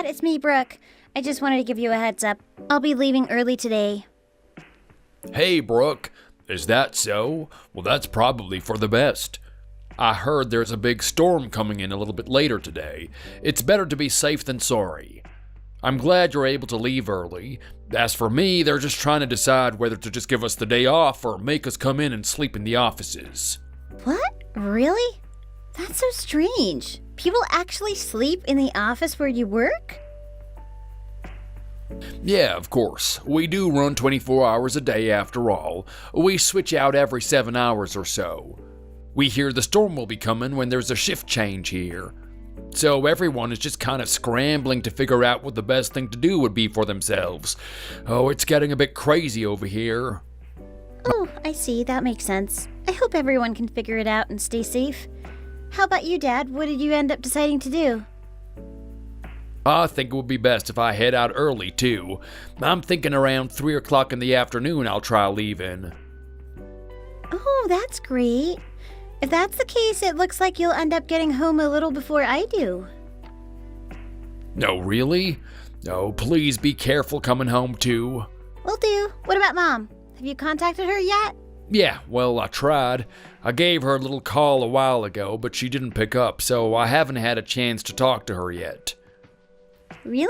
Dad, it's me, Brooke. I just wanted to give you a heads up. I'll be leaving early today. Hey, Brooke. Is that so? Well, that's probably for the best. I heard there's a big storm coming in a little bit later today. It's better to be safe than sorry. I'm glad you're able to leave early. As for me, they're just trying to decide whether to just give us the day off or make us come in and sleep in the offices. What? Really? That's so strange. People actually sleep in the office where you work? Yeah, of course. We do run 24 hours a day after all. We switch out every 7 hours or so. We hear the storm will be coming when there's a shift change here. So everyone is just kind of scrambling to figure out what the best thing to do would be for themselves. Oh, it's getting a bit crazy over here. Oh, I see. That makes sense. I hope everyone can figure it out and stay safe. How about you, Dad? What did you end up deciding to do? I think it would be best if I head out early, too. I'm thinking around 3 o'clock in the afternoon I'll try leaving. Oh, that's great. If that's the case, it looks like you'll end up getting home a little before I do. No, really? Oh, please be careful coming home, too. Will do. What about Mom? Have you contacted her yet? Yeah, well, I tried. I gave her a little call a while ago, but she didn't pick up, so I haven't had a chance to talk to her yet. Really?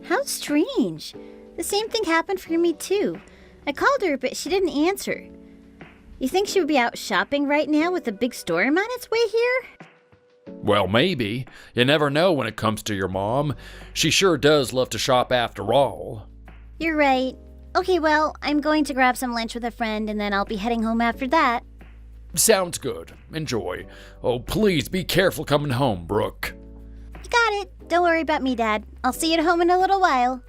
How strange. The same thing happened for me, too. I called her, but she didn't answer. You think she would be out shopping right now with a big storm on its way here? Well, maybe. You never know when it comes to your mom. She sure does love to shop after all. You're right. Okay, well, I'm going to grab some lunch with a friend, and then I'll be heading home after that. Sounds good. Enjoy. Oh, please be careful coming home, Brooke. You got it. Don't worry about me, Dad. I'll see you at home in a little while.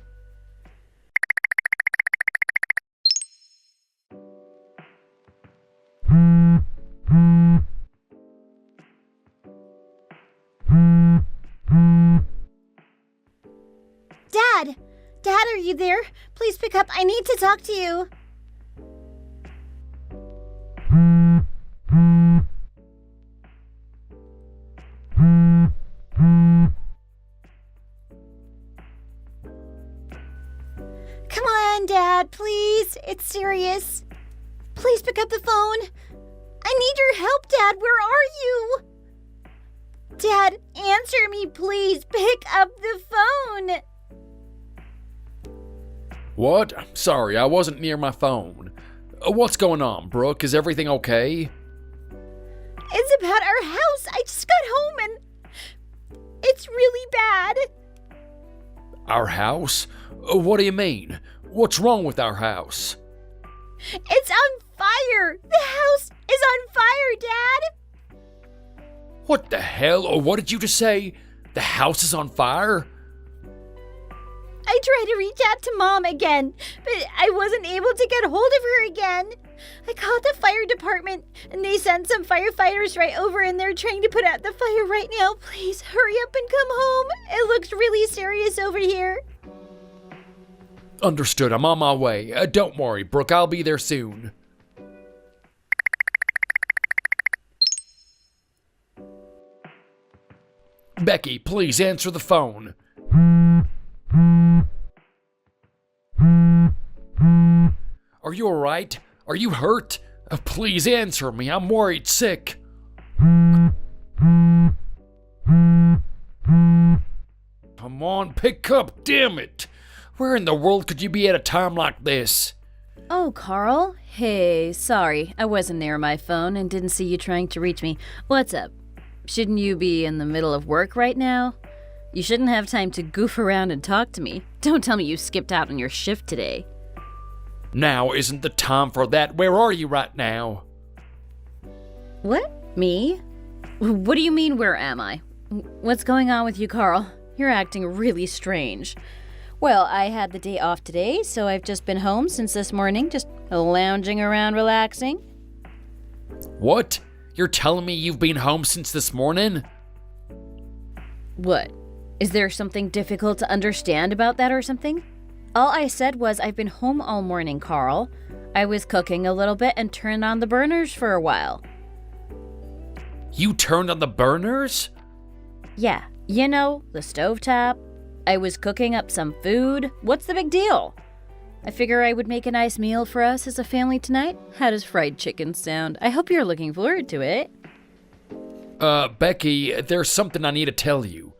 Dad! Dad, are you there? Please pick up. I need to talk to you. Come on, Dad, please. It's serious. Please pick up the phone. I need your help, Dad. Where are you? Dad, answer me, please. Pick up the phone. What? Sorry, I wasn't near my phone. What's going on, Brooke? Is everything okay? It's about our house. I just got home and it's really bad. Our house? What do you mean? What's wrong with our house? It's on fire. The house is on fire, Dad. What the hell? What did you just say? The house is on fire? I tried to reach out to Mom again, but I wasn't able to get hold of her again. I called the fire department, and they sent some firefighters right over, and they're trying to put out the fire right now. Please hurry up and come home. It looks really serious over here. Understood. I'm on my way. Don't worry, Brooke. I'll be there soon. Becky, please answer the phone. Are you alright? Are you hurt? Please answer me. I'm worried sick. Come on, pick up, damn it. Where in the world could you be at a time like this? Oh, Carl? Hey, sorry. I wasn't near my phone and didn't see you trying to reach me. What's up? Shouldn't you be in the middle of work right now? You shouldn't have time to goof around and talk to me. Don't tell me you skipped out on your shift today. Now isn't the time for that. Where are you right now? What? Me? What do you mean, where am I? What's going on with you, Carl? You're acting really strange. Well, I had the day off today, so I've just been home since this morning, just lounging around relaxing. What? You're telling me you've been home since this morning? What? Is there something difficult to understand about that or something? All I said was I've been home all morning, Carl. I was cooking a little bit and turned on the burners for a while. You turned on the burners? Yeah, you know, the stovetop. I was cooking up some food. What's the big deal? I figure I would make a nice meal for us as a family tonight. How does fried chicken sound? I hope you're looking forward to it. Becky, there's something I need to tell you.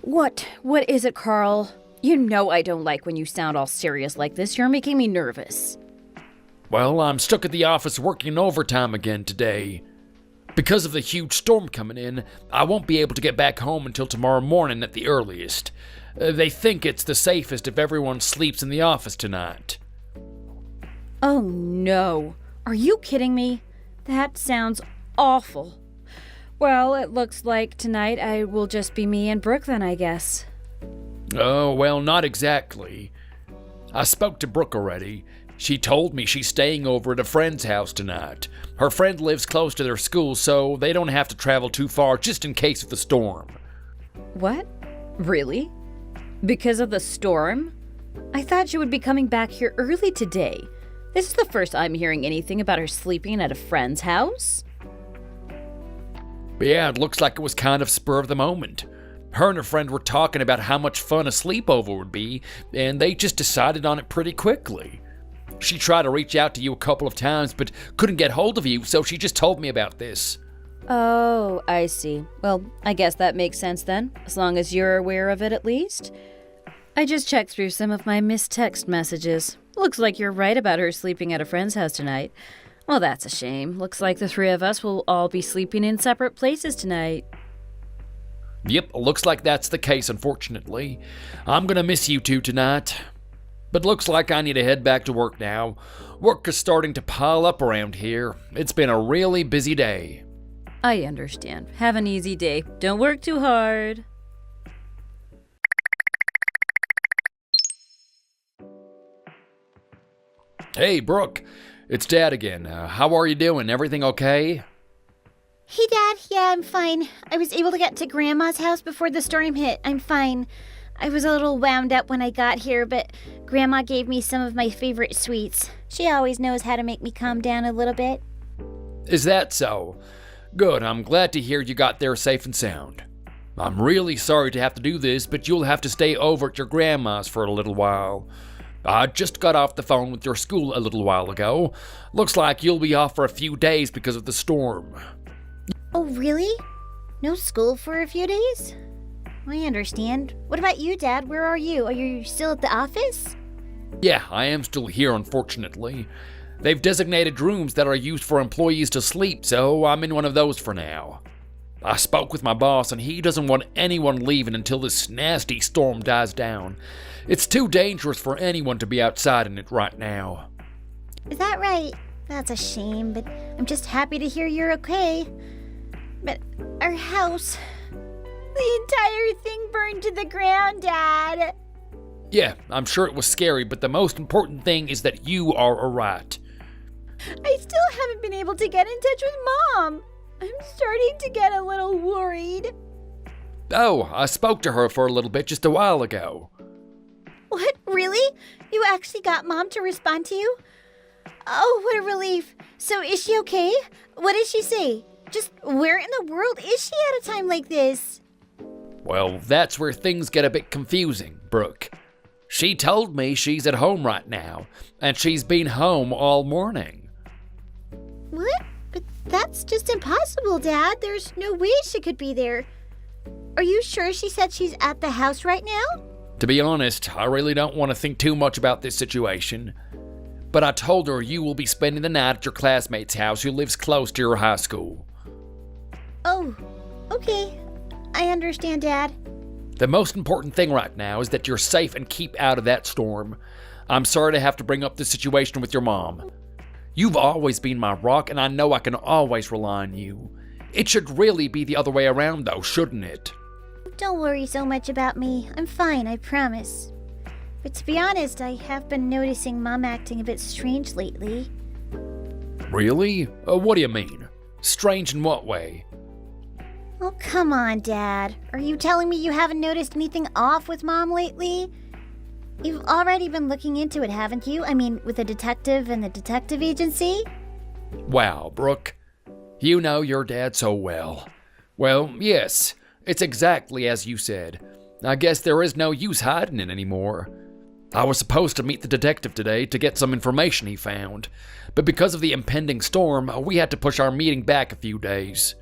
What? What is it, Carl? You know I don't like when you sound all serious like this. You're making me nervous. Well, I'm stuck at the office working overtime again today. Because of the huge storm coming in, I won't be able to get back home until tomorrow morning at the earliest. They think it's the safest if everyone sleeps in the office tonight. Oh no. Are you kidding me? That sounds awful. Well, it looks like tonight I will just be me and Brooke then, I guess. Oh, well, not exactly. I spoke to Brooke already. She told me she's staying over at a friend's house tonight. Her friend lives close to their school, so they don't have to travel too far just in case of the storm. What? Really? Because of the storm? I thought you would be coming back here early today. This is the first I'm hearing anything about her sleeping at a friend's house. Yeah, it looks like it was kind of spur of the moment. Her and her friend were talking about how much fun a sleepover would be, and they just decided on it pretty quickly. She tried to reach out to you a couple of times, but couldn't get hold of you, so she just told me about this. Oh, I see. Well, I guess that makes sense then, as long as you're aware of it at least. I just checked through some of my missed text messages. Looks like you're right about her sleeping at a friend's house tonight. Well, that's a shame. Looks like the three of us will all be sleeping in separate places tonight. Yep, looks like that's the case, unfortunately. I'm gonna miss you two tonight. But looks like I need to head back to work now. Work is starting to pile up around here. It's been a really busy day. I understand. Have an easy day. Don't work too hard. Hey, Brooke. It's Dad again. How are you doing? Everything okay? Hey, Dad. Yeah, I'm fine. I was able to get to Grandma's house before the storm hit. I'm fine. I was a little wound up when I got here, but Grandma gave me some of my favorite sweets. She always knows how to make me calm down a little bit. Is that so? Good, I'm glad to hear you got there safe and sound. I'm really sorry to have to do this, but you'll have to stay over at your grandma's for a little while. I just got off the phone with your school a little while ago. Looks like you'll be off for a few days because of the storm. Oh, really? No school for a few days? I understand. What about you, Dad? Where are you? Are you still at the office? Yeah, I am still here, unfortunately. They've designated rooms that are used for employees to sleep, so I'm in one of those for now. I spoke with my boss, and he doesn't want anyone leaving until this nasty storm dies down. It's too dangerous for anyone to be outside in it right now. Is that right? That's a shame, but I'm just happy to hear you're okay. But our house... The entire thing burned to the ground, Dad. Yeah, I'm sure it was scary, but the most important thing is that you are alright. I still haven't been able to get in touch with Mom. I'm starting to get a little worried. Oh, I spoke to her for a little bit just a while ago. What? Really? You actually got Mom to respond to you? Oh, what a relief. So is she okay? What did she say? Just where in the world is she at a time like this? Well, that's where things get a bit confusing, Brooke. She told me she's at home right now, and she's been home all morning. What? But that's just impossible, Dad. There's no way she could be there. Are you sure she said she's at the house right now? To be honest, I really don't want to think too much about this situation. But I told her you will be spending the night at your classmate's house who lives close to your high school. Oh, okay. I understand, Dad. The most important thing right now is that you're safe and keep out of that storm. I'm sorry to have to bring up this situation with your mom. You've always been my rock, and I know I can always rely on you. It should really be the other way around, though, shouldn't it? Don't worry so much about me. I'm fine, I promise. But to be honest, I have been noticing Mom acting a bit strange lately. Really? What do you mean? Strange in what way? Oh, come on, Dad. Are you telling me you haven't noticed anything off with Mom lately? You've already been looking into it, haven't you? I mean, with the detective and the detective agency? Wow, Brooke. You know your dad so well. Well, yes. It's exactly as you said. I guess there is no use hiding it anymore. I was supposed to meet the detective today to get some information he found, but because of the impending storm, we had to push our meeting back a few days.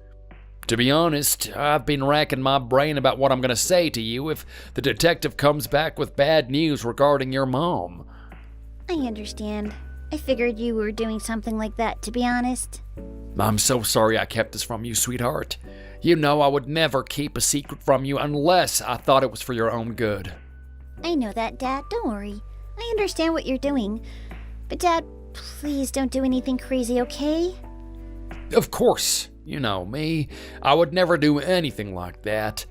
To be honest, I've been racking my brain about what I'm going to say to you if the detective comes back with bad news regarding your mom. I understand. I figured you were doing something like that, to be honest. I'm so sorry I kept this from you, sweetheart. You know I would never keep a secret from you unless I thought it was for your own good. I know that, Dad. Don't worry. I understand what you're doing. But, Dad, please don't do anything crazy, okay? Of course. You know me. I would never do anything like that.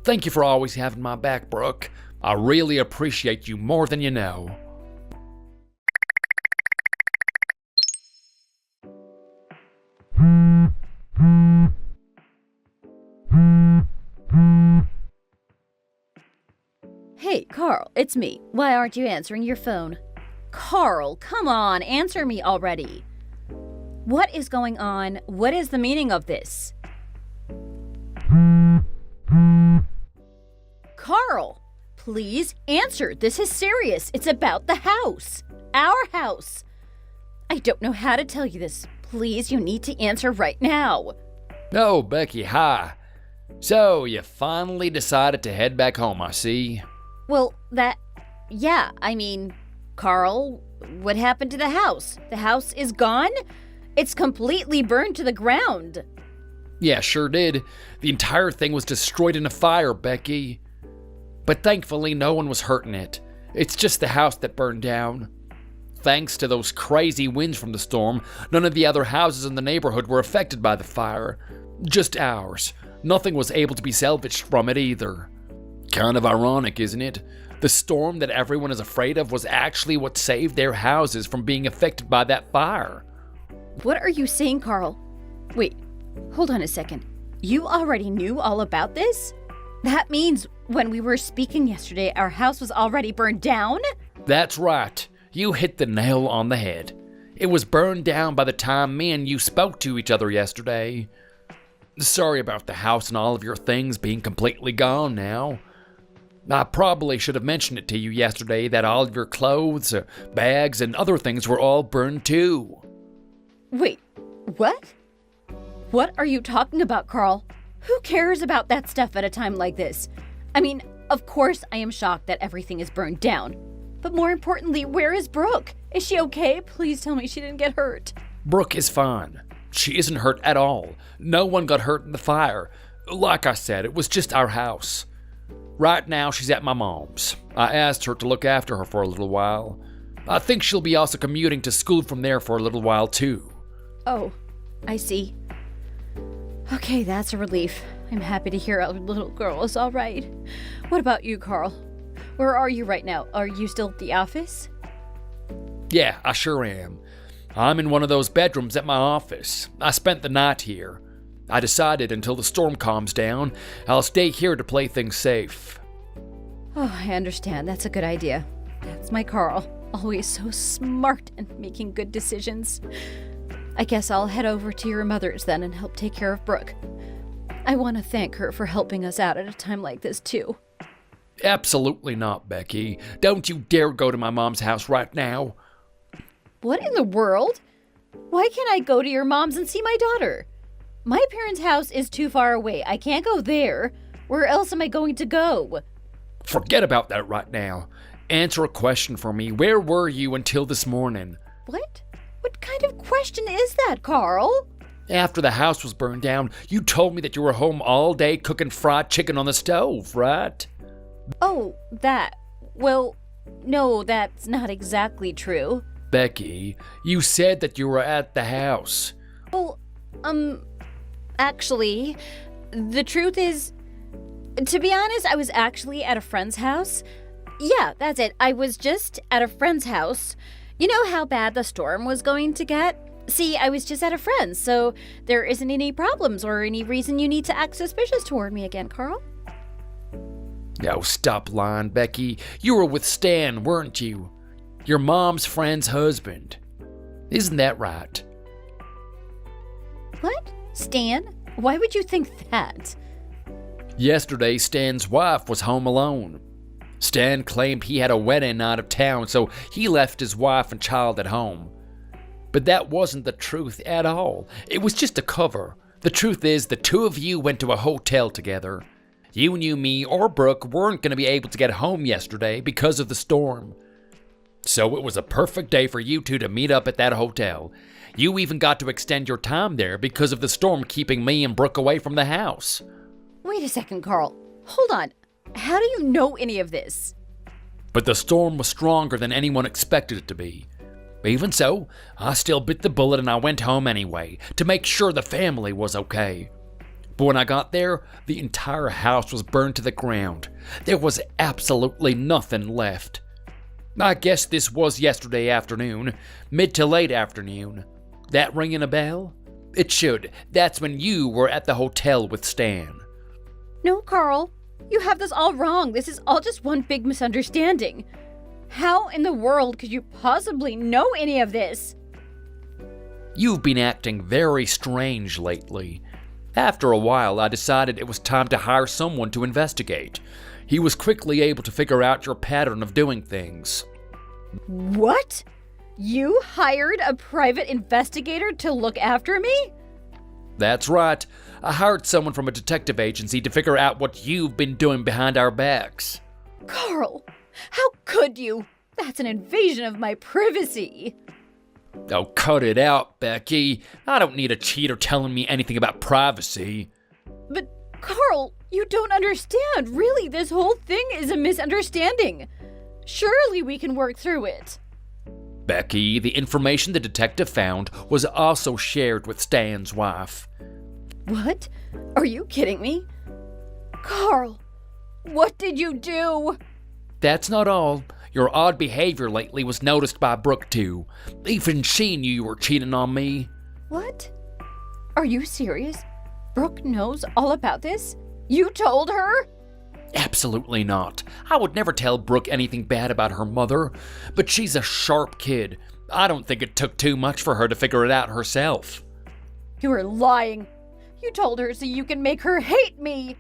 Thank you for always having my back, Brooke. I really appreciate you more than you know. Hey, Carl, it's me. Why aren't you answering your phone? Carl, come on, answer me already. What is going on? What is the meaning of this? Carl, please answer. This is serious. It's about the house. Our house. I don't know how to tell you this. Please, you need to answer right now. Oh, Becky, hi. So, you finally decided to head back home, I see. Well, Carl, what happened to the house? The house is gone? It's completely burned to the ground. Yeah, sure did. The entire thing was destroyed in a fire, Becky. But thankfully, no one was hurt in it. It's just the house that burned down. Thanks to those crazy winds from the storm, none of the other houses in the neighborhood were affected by the fire. Just ours. Nothing was able to be salvaged from it either. Kind of ironic, isn't it? The storm that everyone is afraid of was actually what saved their houses from being affected by that fire. What are you saying, Carl? Wait, hold on a second. You already knew all about this? That means when we were speaking yesterday, our house was already burned down? That's right. You hit the nail on the head. It was burned down by the time me and you spoke to each other yesterday. Sorry about the house and all of your things being completely gone now. I probably should have mentioned it to you yesterday that all of your clothes, bags, and other things were all burned too. Wait, what? What are you talking about, Carl? Who cares about that stuff at a time like this? I mean, of course I am shocked that everything is burned down. But more importantly, where is Brooke? Is she okay? Please tell me she didn't get hurt. Brooke is fine. She isn't hurt at all. No one got hurt in the fire. Like I said, it was just our house. Right now, she's at my mom's. I asked her to look after her for a little while. I think she'll be also commuting to school from there for a little while, too. Oh, I see. Okay, that's a relief. I'm happy to hear our little girl is all right. What about you, Carl? Where are you right now? Are you still at the office? Yeah, I sure am. I'm in one of those bedrooms at my office. I spent the night here. I decided until the storm calms down, I'll stay here to play things safe. Oh, I understand. That's a good idea. That's my Carl. Always so smart and making good decisions. I guess I'll head over to your mother's then and help take care of Brooke. I want to thank her for helping us out at a time like this, too. Absolutely not, Becky. Don't you dare go to my mom's house right now. What in the world? Why can't I go to your mom's and see my daughter? My parents' house is too far away. I can't go there. Where else am I going to go? Forget about that right now. Answer a question for me. Where were you until this morning? What? What kind of question is that, Carl? After the house was burned down, you told me that you were home all day cooking fried chicken on the stove, right? Oh, that. Well, no, that's not exactly true. Becky, you said that you were at the house. Well, actually, the truth is, to be honest, I was actually at a friend's house. Yeah, that's it. I was just at a friend's house. You know how bad the storm was going to get? See, I was just at a friend's, so there isn't any problems or any reason you need to act suspicious toward me again, Carl. Oh, stop lying, Becky. You were with Stan, weren't you? Your mom's friend's husband. Isn't that right? What? Stan? Why would you think that? Yesterday, Stan's wife was home alone. Stan claimed he had a wedding out of town, so he left his wife and child at home. But that wasn't the truth at all. It was just a cover. The truth is, the two of you went to a hotel together. You knew me or Brooke weren't going to be able to get home yesterday because of the storm. So it was a perfect day for you two to meet up at that hotel. You even got to extend your time there because of the storm keeping me and Brooke away from the house. Wait a second, Carl. Hold on. How do you know any of this? But the storm was stronger than anyone expected it to be. Even so, I still bit the bullet and I went home anyway, to make sure the family was okay. But when I got there, the entire house was burned to the ground. There was absolutely nothing left. I guess this was yesterday afternoon, mid to late afternoon. That ringing a bell? It should. That's when you were at the hotel with Stan. No, Carl. You have this all wrong. This is all just one big misunderstanding. How in the world could you possibly know any of this? You've been acting very strange lately. After a while, I decided it was time to hire someone to investigate. He was quickly able to figure out your pattern of doing things. What? You hired a private investigator to look after me? That's right. I hired someone from a detective agency to figure out what you've been doing behind our backs. Carl, how could you? That's an invasion of my privacy. Oh, cut it out, Becky. I don't need a cheater telling me anything about privacy. But, Carl, you don't understand. Really, this whole thing is a misunderstanding. Surely we can work through it. Becky, the information the detective found was also shared with Stan's wife. What? Are you kidding me? Carl, what did you do? That's not all. Your odd behavior lately was noticed by Brooke too. Even she knew you were cheating on me. What? Are you serious? Brooke knows all about this? You told her? Absolutely not. I would never tell Brooke anything bad about her mother, but she's a sharp kid. I don't think it took too much for her to figure it out herself. You are lying. You told her so you can make her hate me.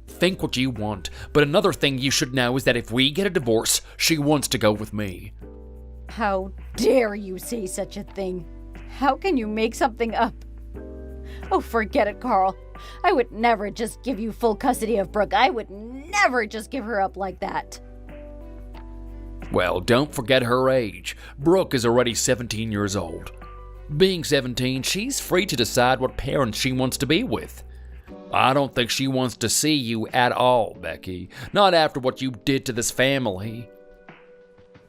Think what you want, but another thing you should know is that if we get a divorce, she wants to go with me. How dare you say such a thing? How can you make something up? Oh, forget it, Carl. I would never just give you full custody of Brooke. I would never just give her up like that. Well, don't forget her age. Brooke is already 17 years old. Being 17, she's free to decide what parents she wants to be with. I don't think she wants to see you at all, Becky. Not after what you did to this family.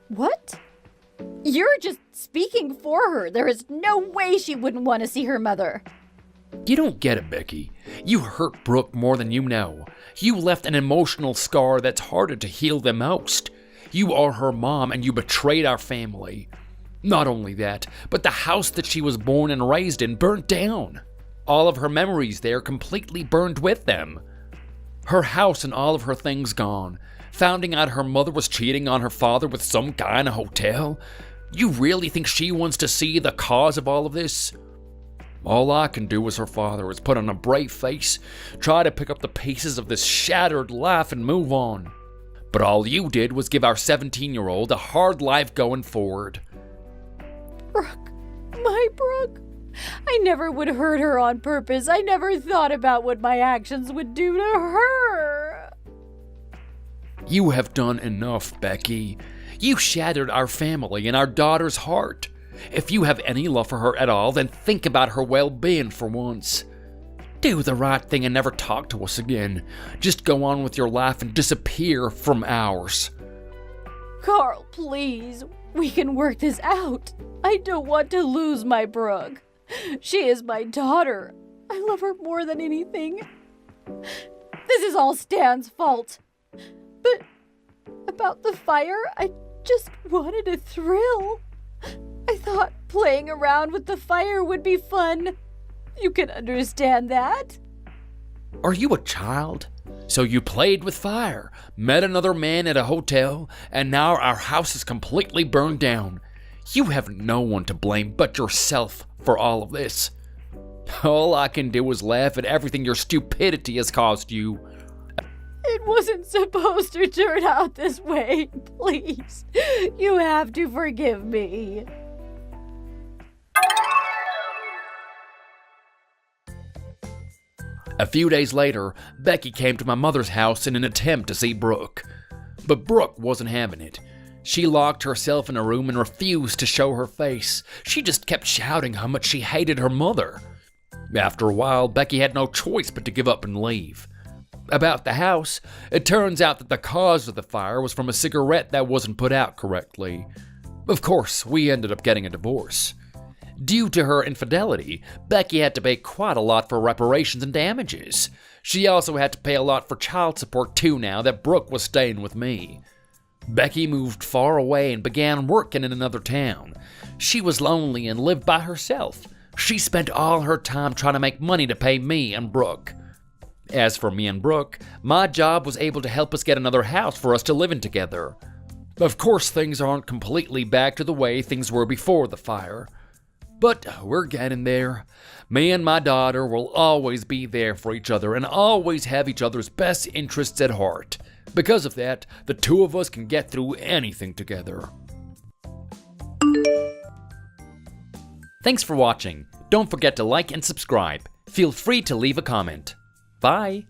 What? You're just speaking for her. There is no way she wouldn't want to see her mother. You don't get it, Becky. You hurt Brooke more than you know. You left an emotional scar that's harder to heal than most. You are her mom and you betrayed our family. Not only that, but the house that she was born and raised in burnt down. All of her memories there completely burned with them. Her house and all of her things gone. Finding out her mother was cheating on her father with some guy in a hotel. You really think she wants to see the cause of all of this? All I can do as her father is put on a brave face, try to pick up the pieces of this shattered life and move on. But all you did was give our 17-year-old a hard life going forward. Brooke, my Brooke. I never would hurt her on purpose. I never thought about what my actions would do to her. You have done enough, Becky. You shattered our family and our daughter's heart. If you have any love for her at all, then think about her well-being for once. Do the right thing and never talk to us again. Just go on with your life and disappear from ours. Carl, please. We can work this out. I don't want to lose my Brooke. She is my daughter. I love her more than anything. This is all Stan's fault. But about the fire, I just wanted a thrill. I thought playing around with the fire would be fun. You can understand that. Are you a child? So you played with fire, met another man at a hotel, and now our house is completely burned down. You have no one to blame but yourself for all of this. All I can do is laugh at everything your stupidity has caused you. It wasn't supposed to turn out this way. Please, you have to forgive me. A few days later, Becky came to my mother's house in an attempt to see Brooke. But Brooke wasn't having it. She locked herself in a room and refused to show her face. She just kept shouting how much she hated her mother. After a while, Becky had no choice but to give up and leave. About the house, it turns out that the cause of the fire was from a cigarette that wasn't put out correctly. Of course, we ended up getting a divorce. Due to her infidelity, Becky had to pay quite a lot for reparations and damages. She also had to pay a lot for child support too now that Brooke was staying with me. Becky moved far away and began working in another town. She was lonely and lived by herself. She spent all her time trying to make money to pay me and Brooke. As for me and Brooke, my job was able to help us get another house for us to live in together. Of course, things aren't completely back to the way things were before the fire. But we're getting there. Me and my daughter will always be there for each other and always have each other's best interests at heart. Because of that, the two of us can get through anything together. Thanks for watching. Don't forget to like and subscribe. Feel free to leave a comment. Bye.